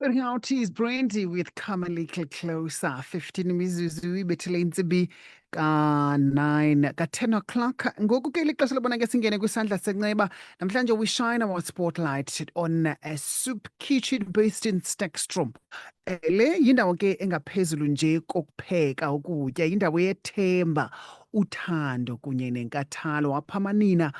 Putting out his Brandy with Come a Little Closer. 15 mizuzu ibethele intsimbi ka-9 ka-10 o'clock. Ngoku ke lixesha lobona ke singene kwisandla senxeba. Namhlanje we shine our spotlight on a soup kitchen based in Stekstrom. Le yindawo ke engaphezulu nje kokupheka ukutya, yindawo yethemba, uthando kunye nenkathalo. Apha amanina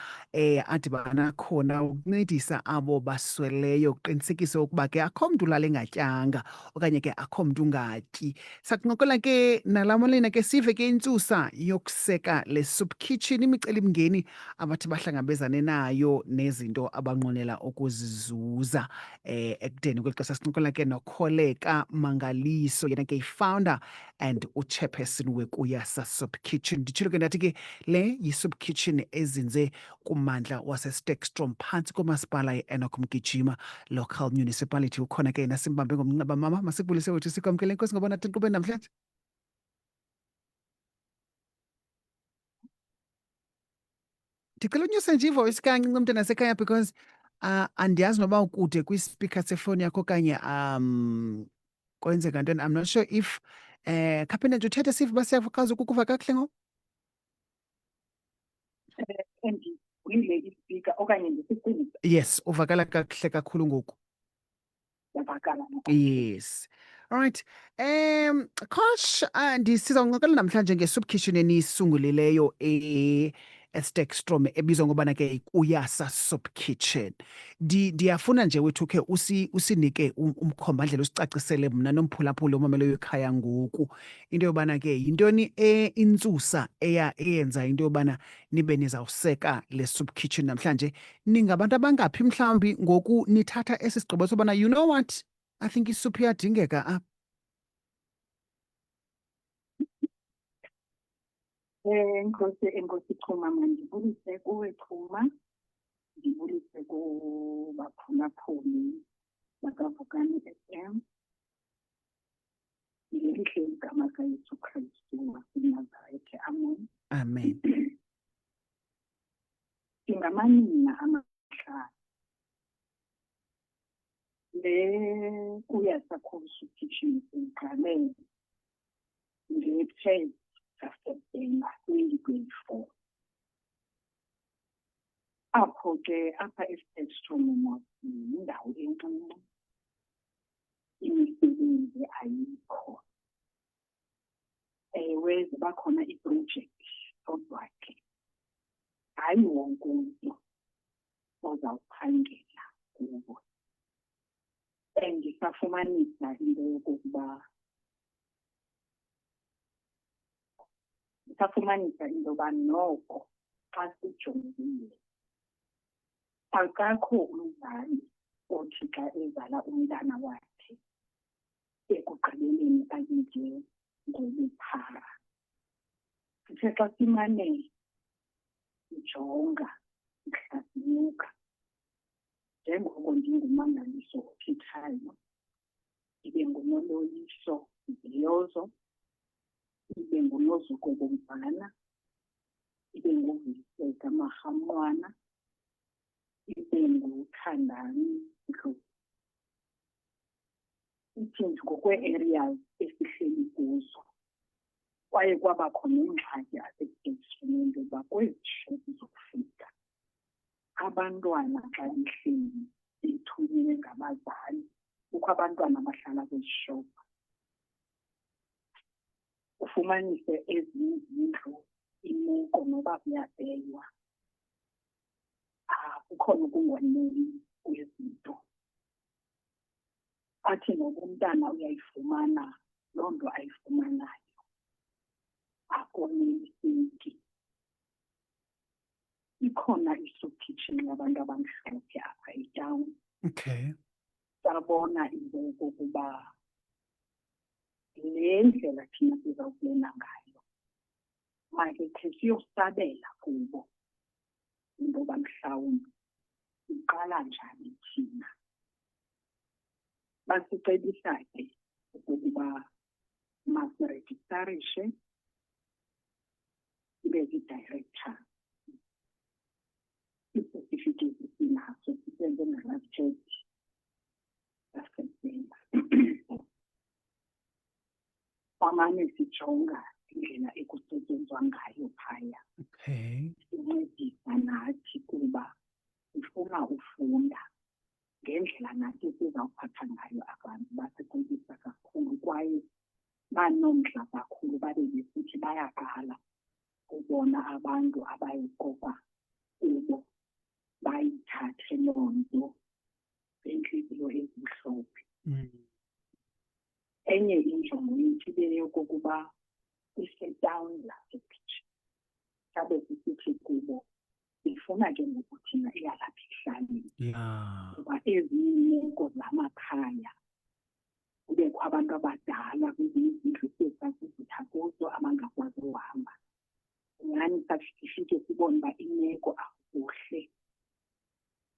adibana khona ukuncedisa abo basweleyo, uqinisekisa ukuba ke akho mntu ulala engatyanga okanye ke akho mntu ungatyi. Sakuncokola ke nala malina ke sive ke intsusa yokuseka le soup kitchen, imicelimngeni abathi bahlangabezane nayo nezinto abanqwenela ukuzizuza ekudeni kweli xesha. Sincokola ke noKholeka Mangaliso, yena ke yi-founder and uchairperson weKuyasa Soup Kitchen. Nditshilo ke ndathi ke le yi-soup kitchen ezinze kummandla waseStekstrom phantsi komasipala iEnoch Mgijima Local Municipality. Ukhona ke yena simbambe ngomnxeba. Mama, masikubulise wethu, sikwamkele. Enkosi ngobana tinkqubeni namhlanje. Ndicela unyuse nje ivoice kancinci umntana nasekhaya because andiyazi noba ukude kwispika sefowuni yakho okanye kwenzeka ntoni. I'm not sure if khaphe nje uthethe sive uba siyakwazi ukukuva kakuhle ngoku. Endivulile ispika okanye ndisicingile. Yes, uvakala kakuhle kakhulu ngoku. Uyavakala ngoku. Yes. All right. Kosh, ndisiza kuncokola namhlanje nge-soup kitchen eniyisungulileyo eStekstrom ebizwa ngobana ke Kuyasa Soup Kitchen. Ndiyafuna nje wethu ke usinike umkhombandlela, usicacisele mna nomphulaphula omameleyo ekhaya ngoku into yobana ke yintoni intsusa eyenza into yobana nibe nizawuseka le soup kitchen namhlanje. Ningabantu abangaphi mhlawumbi ngoku nithatha esi sigqibo sobana you know what, I think isuphu iyadingeka apha? Enkosi Chuma, mandibulise kuwe Chuma, ndibulise kubaphulaphuli bakaVukani FM. Ngelihle igama likaYesu Kristu waseNazaretha, amen. Amen. Singamanina amahlanu. Le Kuyasa Soup Kitchen siqale nge-10 September 2024. Apho ke apha eStekstrom yindawo encinci, imisebenzi ayikho. Ewe ziba khona iprojekthi kodwa ke hayi wonke umntu ozawuphangela kuwo. Ndisafumanisa into yokokuba yoba noko xa sijongile akakho umzali othi xa ezala umntana wakhe ekugqibeleni ayitye ngobuphara. Sithe xa simane sijonga sihlazinuka, njengoko ndingumangaliso othethayo, ibe nguNoloyiso Bhiyozo, ibe nguNozuko Bomvana, ibe nguVuyiseka Mahamnqwana, ibe nguThandani Ndlovu. Ithi ngokwe-areas esihleli kuzo. Kwaye kwabakho nengxaki aseStekstrom into yoba kwezi shop zokufika abantwana xa behleli bethunywe ngabazali, kukho abantwana abahlala kwezi shop. Ufumanise ezinye izindlu imeko noba kuyabelwa, kukhona ukungoneli kwezinto. Athi ngoku umntana uyayifumana loo nto ayifumanayo, akoneliseki. Ikhona i-soup kitchen yabantu abamhlophe apha etawuni. Okay. Sabona into yokokuba le ndlela thina sizawubona ngayo makekhe siyosabela kubo into yoba mhlawumbi iqala njani thina. Basicebisa ke ukuba masirejistarishe ibe zidirector. Icertificate sinaso sisenze ngalaa church yaseSeptemba. Samane sijonga indlela ekusetyenzwa ngayo phaya. Okay. Sincedisa nathi kuba sifuna ufunda ngendlela nathi sizawuphatha ngayo abantu. Basicebisa kakhulu kwaye banomdla kakhulu, babe besithi bayaqala ubona abantu abayikopa kubo bayithathe loo nto ngentliziyo ezimhlophe. Enye injongo yethu ibe yokokuba isetawuni lasephitsha sabe sisithi kubo ifuna ke ngoku thina iyalapha ekuhlaleni. Yeah. Kuba ezinye iimeko zamakhaya kubekho abantu abadala kwezinye izindlu sesazizitha kuzo abangakwazi uhamba. Nyani sifike sibone uba imeko akuhle.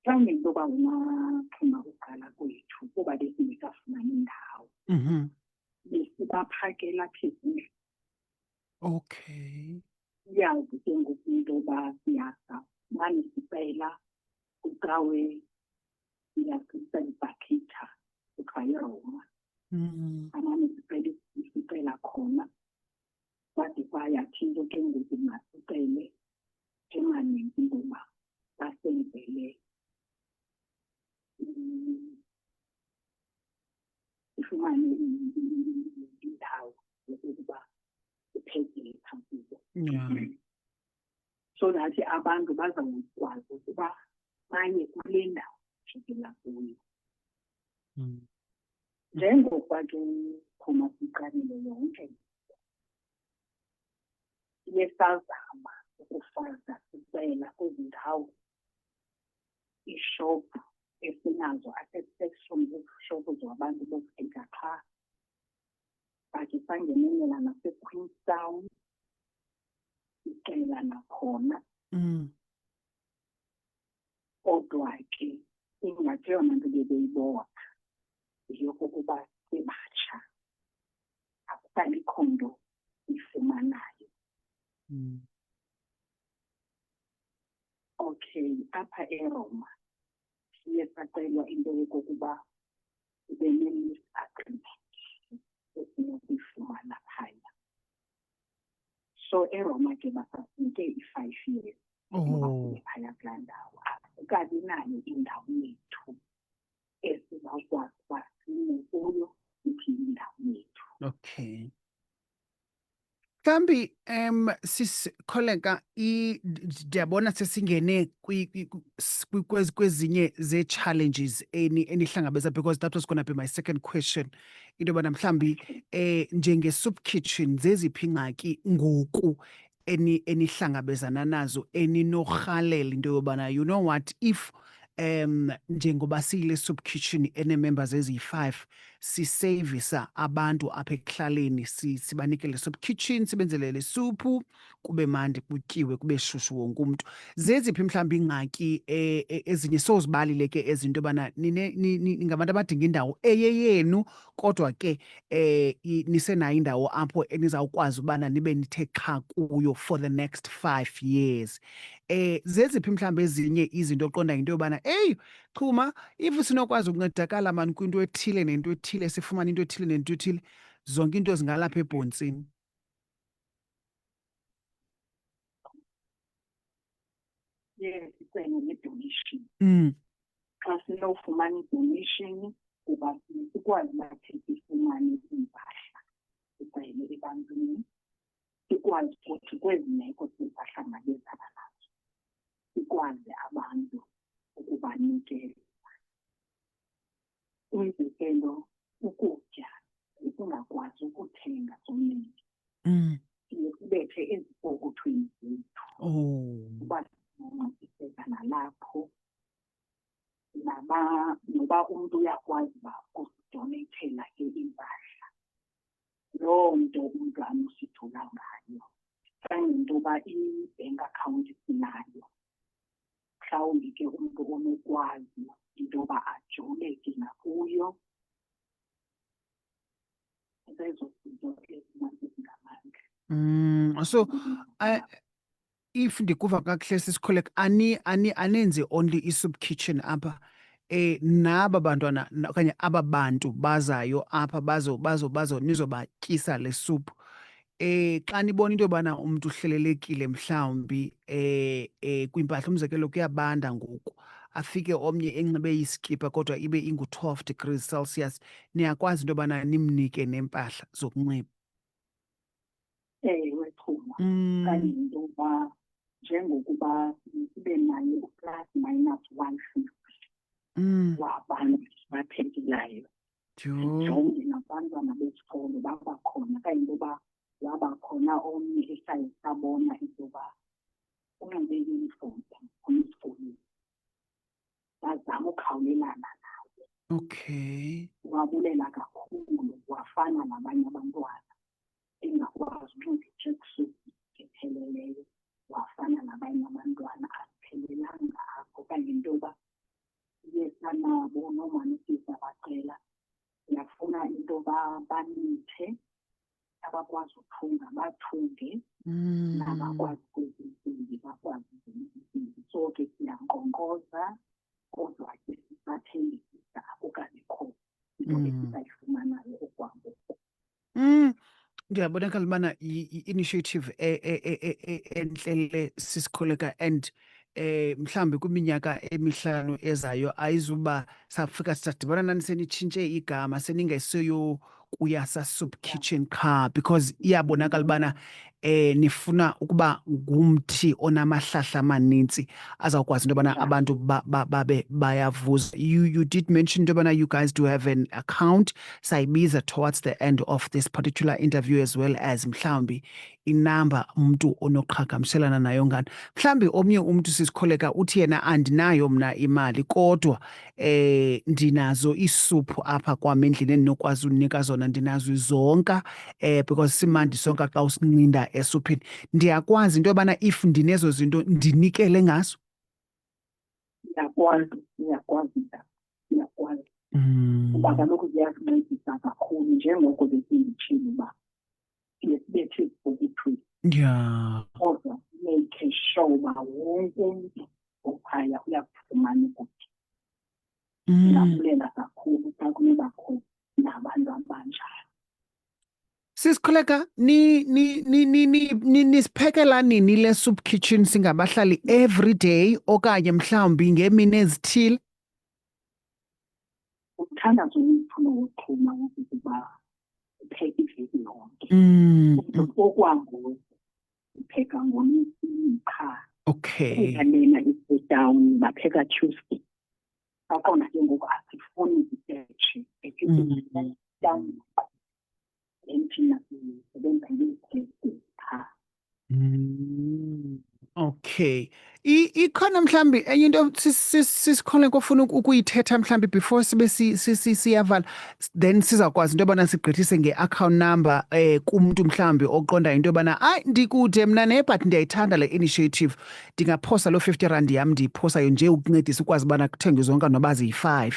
Mhlawumbi into yoba umaxhuma uqala kwethu kuba besingekafumani indawo. Besibaphakela apha ezindlini. Okay. Iyazi ke ngoku into yoba siyasa mane sicela ucawe siyasisa ibhakitha kuthiwa yiRoma. Amane sicela khona kwade kwayathi into ke ngoku masicele emanintsi into yoba basenzele ifumane indawo yokuba iphezile phantsi. Yeah. So that abantu bazawukwazi ukuba baye kule ndawo jikela kuyo. Njengokuba ke khona siqalile yonke siye sazama ukufaka sicela kwezi ndawo ishophu esinazo asesection zeshophu zabantu bokuthenga qha. Bakhe sangenelela naseQueenstown sicela nakhona. Kodwa ke ingathi yona nto bebeyibona yokokuba sebatsha akubikho nto ifumanayo. Okay, apha eRoma siye sacelwa into yokokuba ibe ne-lease agreement esinokuyifumana phaya. So eRoma ke basasinike i-5 years phaya kulaa ndawo. Akukabi nayo indawo yethu esizawukwazi uba sime kuyo ithi indawo yethu. Okay. Mhlambi sisikholeka ndiyabona sesingene kwezinye ze-challenges enihlangabeza, because that was gonna be my second question. Into yobana mhlambi njenge-soup kitchen zeziphi ingxaki ngoku enihlangabezana nazo eninorhalela into yobana you know what, if njengoba siyile soup kitchen ene-members eziyi-5 siseyivisa abantu apha ekuhlaleni, sibanikele soup kitchen, sibenzele le suphu kube mandi, kutyiwe, kube shushu wonke umntu. Zeziphi mhlawumbi ingxaki ezinye sozibalile ke ezinto yobana ningabantu abadinga indawo eyeyenu, kodwa ke nisenayo indawo apho enizawukwazi ubana nibe nithe qha kuyo for the next 5 years. Zeziphi mhlawumbi ezinye izinto oqonda into yobana eyi Xhuma, if sinokwazi ukuncedakala mani kwinto ethile nento ethile, sifumane into ethile nento ethile, zonke into zingalapha ebhontsini? Yes, sicele ne-donation. Xa sinofumana i-donation kuba sikwazi bathi sifumane iimpahla sicele ebantwini, sikwazi futhi kwezi meko sibahlangabezana nazo sikwazi abantu ukubanikela. Umzekelo, ukutya esingakwazi ukuthenga somninzi siye sibethe ezipokothweni zethu uba sinoncediseka nalapho. Noba umntu uyakwazi uba usidoneyithela ke impahla, loo nto umntu anosithula ngayo. Mhlawumbi into yoba i-bank account sinayo, mhlawumbi ke umntu onokwazi into yoba ajoleke nakuyo. Zezo zinto ezingamandla. So if ndikuva kakuhle sisikholeka, anenzi only i-soup kitchen apha naba bantwana okanye aba bantu bazayo apha nizobatyisa le suphu. Xa nibona into yobana umntu uhlelelekile mhlawumbi kwimpahla, umzekelo kuyabanda ngoku, afike omnye enxibe iskipa kodwa ibe ingu-12 degrees Celsius, niyakwazi into yobana nimnike neempahla zokunxiba? Ewe, Chuma. Kanti into yokuba njengokuba sibe nayo u-plus minus 150 wabantu baphekelayo, jonge nabantwana besikolo babakhona. Kanti into yoba wabakhona omnye esaye sabona into yoba unxibe i-uniform esikolweni, bazama ukhawulelana naye. Okay. Wabulela kakhulu, wafana nabanye abantwana, engakwazi unxiba i-tracksuit epheleleyo, wafana nabanye abantwana, aziphelelanga apho. Kanti into yoba iye sanabo noomanisisa bacela, ndiyafuna into yoba banithe, abakwazi uthunga bathunge, nabakwazi ukuzintsimbi bakwazi ukuzintsimbi. So ke siyankqonkqoza, kodwa ke sisathembisa akukabikho into esizayifumanayo okwangoku. Ndiyabonakala ubana i-initiative entle sisikholeka, and mhlawumbi kwiminyaka emihlanu ezayo ayizuba safika sadibana nani senitshintshe igama seningeseyo Kuyasa Soup Kitchen qha, because iyabonakala ubana nifuna ukuba ngumthi onamahlahla amanintsi azawukwazi into yobana abantu babe bayavuza. You did mention into yobana you guys do have an account, sayibiza towards the end of this particular interview, as well as mhlawumbi inamba umntu onoqhagamshelana nayo ngani. Mhlawumbi omnye umntu sisikholeka uthi yena andinayo mna imali kodwa ndinazo iisuphu apha kwam endlini endinokwazi unika zona, ndinazo izonka because simandi sonka xa usinqinda esuphini. Ndiyakwazi into yobana if ndinezo zinto ndinikele ngazo? Ndiyakwazi. Kuba kaloku ziyasincedisa kakhulu, njengoko besinditshile uba siye sibethe izibhokithweni. Yeah. Kodwa make sure uba wonke umntu ophaya uyakufumana ukutya. Ndingabulela kakhulu xa kunobakho nabantu abanjalo. Sisikholeka nisiphekela nini le soup kitchen singabahlali every day okanye mhlawumbi ngeemini ezithile? Uthandazo olukhulu wokuxhuma ukuba upheke iveki yonke. Okwangoku upheka ngoLwesine qha. Okay. Lena i-down bapheka Tuesday. Bakhona ke ngoku asifuni iziteshi down. Enthina sisebenza ngezithethi qha. Okay. Ikhona mhlawumbi enye into sisikholeka ofuna ukuyithetha mhlawumbi before sibe siyavala, then sizawukwazi into yobana sigqithise nge-account number kumntu mhlawumbi oqonda into yobana hayi ndikude mna but ndiyayithanda le initiative, ndingaphosa loo 50 rand yam ndiyiphosayo nje ukuncedisa ukwazi ubana kuthengwe zonke noba ziyi-5.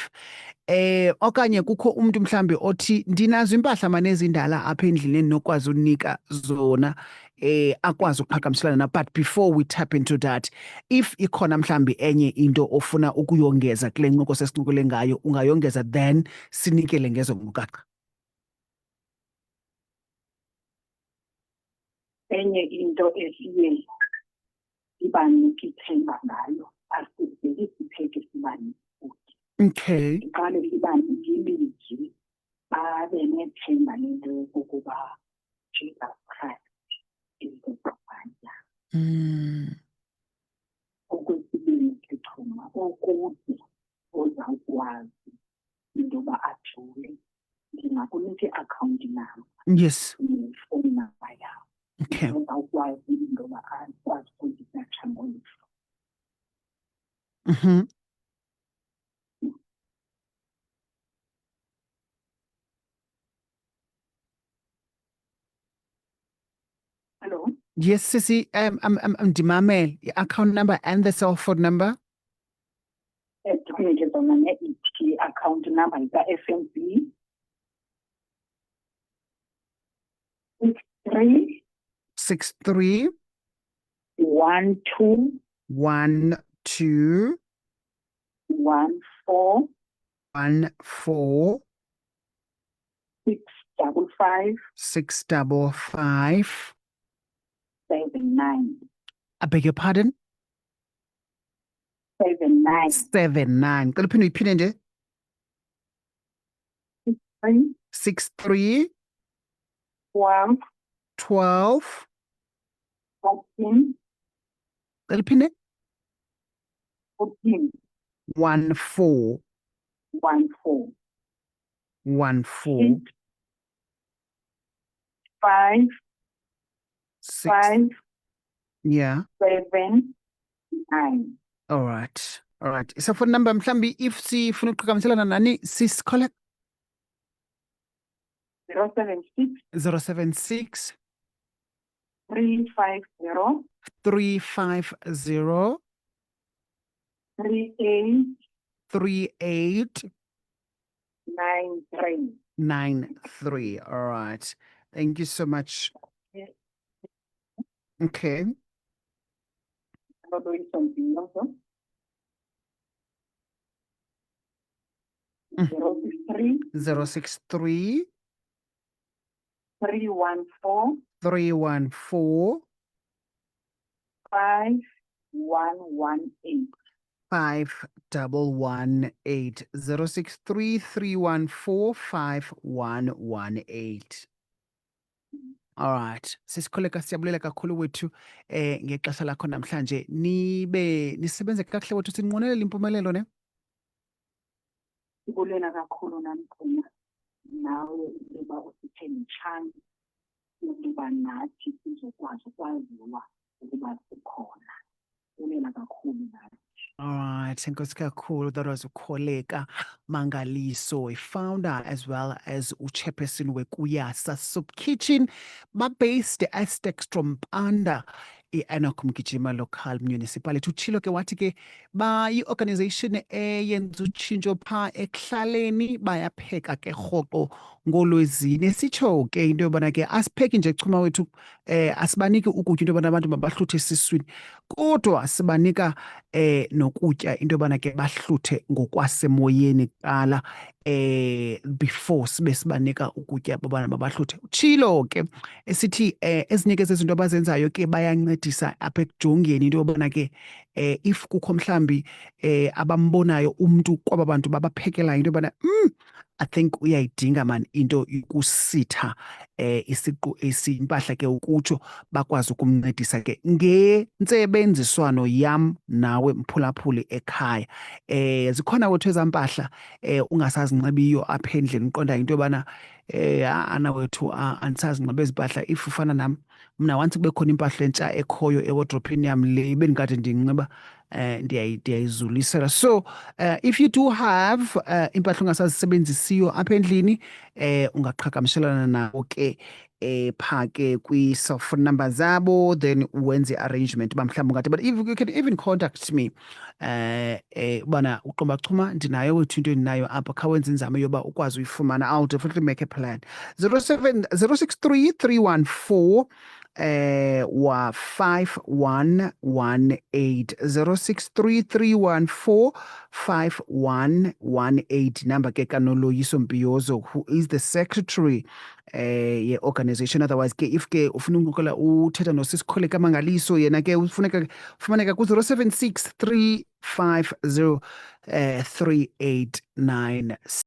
Okanye kukho umntu mhlawumbi othi ndinazo impahla mane ezindala apha endlini endinokwazi unika zona, akwazi ukuqhagamshelana na. But before we tap into that, if ikhona mhlawumbi enye into ofuna ukuyongeza kule ncoko sesincokole ngayo, ungayongeza then sinikele ngezo nkcukacha. Enye into esiye ibanike ithemba ngayo, asiveli sipheke sibanike ukutya. Okay. Iqale sibanike ilizwi, babe nethemba lento yokokuba Jesus Christ is the provider. Okwesibini Xhuma, okude ozawukwazi into yoba ajule, ndingakunika i-account number. Yes. Ifowuni number yakho. Okay. Ozawukwazi into yoba akwazi ukuzithatha ngoluhlu. Hello? Yes, Sissy, I'm Dimamel, the account number and the cell phone number. Account number is the FNB 63 12 12 15 4 14 655 655. 79 I beg your pardon? 79 79. Ngicela uphinde uyiphinde nje. 3 63 12 12. 14 Ngicela uphinde. 14 14 14 14 5 6. 5 Yeah. 7 9 All right. All right. Phone number mhlambi if sifuna ukuqhagamshelana nani sisikhole 076 076 350 350 38 93. 3893. All right. Thank you so much. Yes. Okay. I'm doing something also. Mm. 063 063 314 314 5118. 5118 063 314 5118. All right. Sisikholeka siyabulela kakhulu wethu ngexesha lakho namhlanje. Nisebenze kakuhle wethu sinqwenelela impumelelo ne? Sibulela kakhulu nami khona nawe ukuba usithe nechance ukuba nathi sizokwazi ukwaziwa ukuba sikhona. Sibulela kakhulu nawe. All right, enkosi kakhulu. That was uKholeka Mangaliso, a founder as well as uchairperson weKuyasa Soup Kitchen, based eStextrom Mpanda, i-Enoch Mgijima Local Municipality. Utshilo ke wathi ke yi-organization eyenza utshintsho phaa ekuhlaleni, bayapheka ke rhoqo ngoLwezine. Sitsho ke into yobana ke asipheki nje chuma wethu, asibaniki ukutya into yobana abantu mabahluthe esiswini, kodwa sibanika nokutya into yobana ke bahluthe ngokwasemoyeni kuqala before sibe sibanika ukutya babana mabahluthe. Utshilo ke esithi ezinye ke zezinto abazenzayo ke bayancedisa apha ekujongeni into yobana ke if kukho mhlambi abambonayo umntu kwaba bantu babaphekelayo into yobana I think uyayidinga man into yokusitha isiqu esimpahla ke ukutsho bakwazi ukumncedisa ke ngentsebenziswano yam nawe mphulaphuli ekhaya. Zikhona wethu ezampahla ungasazinxibiyo apha endlini uqonda into yobana ana wethu andisazinxiba ezi mpahla if ufana nam mna once kube khona impahla entsha ekhoyo ewardrophini yam le bendikade ndiyinxiba ndiyayizulisela. So if you do have impahla ungasazisebenzisiyo apha endlini ungaqhagamshelana nawo ke phaa ke kwi-cellphone number zabo, then wenze i-arrangement uba mhlawumbi ungathi, but if you can even contact me ubana uqomba chuma ndinayo wethu into endinayo apha, khawenze inzame yoba ukwazi uyifumana. I'll definitely make a plan. 063 314 wa 5118 063 314 5118. Number ke kaNoloyiso Mpiyozo, who is the secretary ye-organization. Otherwise ke if ke ufuna ukuqala uthetha nosisiKholeka Mangaliso, yena ke ufumaneka ku-076 350 3896.